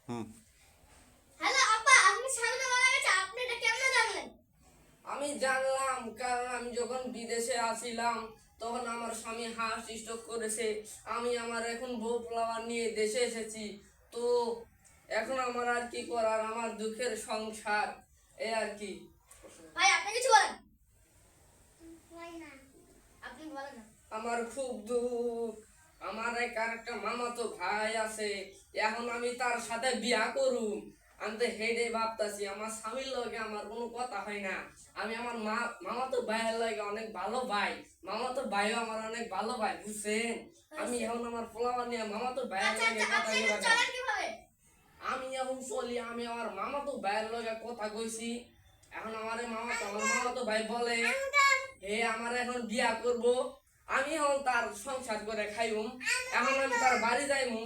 হুম। Hello আপা, আপনি স্বামীটা মারা গেছে, আপনি এটা কেমনে জানলেন? আমি জানলাম কারণ আমি যখন বিদেশে আছিলাম তখন আমার স্বামী হার্ট স্ট্রোক করেছে। আমি আমার এখন বউ পোলাপান নিয়ে দেশে এসেছি। তো এখন আমার আর কি করার, আমার দুঃখের সংসার, এই আর কি। ভাই আপনি কিছু বলেন। আপনি বলেন না। আমার খুব দুঃখ। আমার একটা মামাতো ভাই আছে, এখন আমি তার সাথে বিয়া করুম। আমি তো হেডে ভাবতাছি, আমার স্বামীর লগে আমার কোনো কথা হয় না। আমি আমার মামাতো ভাইয়ের লগে অনেক ভালো ভাই, মামাতো ভাইও আমার অনেক ভালো ভাই, বুঝছেন? আমি এখন আমার পোলাপান নিয়ে মামাতো ভাইয়ের আচ্ছা লগে আচ্ছা, কথা আপনি এটা কইবা। চলেন কিভাবে? আমি এখন চলি, আমি আমার মামাতো ভাইয়ের লগে কথা কইছি। এখন আমার মামাতো ভাই বলে হে আমার এখন বিয়া করব, আমি এখন তার সংসার করে খাইব। এখন আমি তার বাড়ি যাইমু।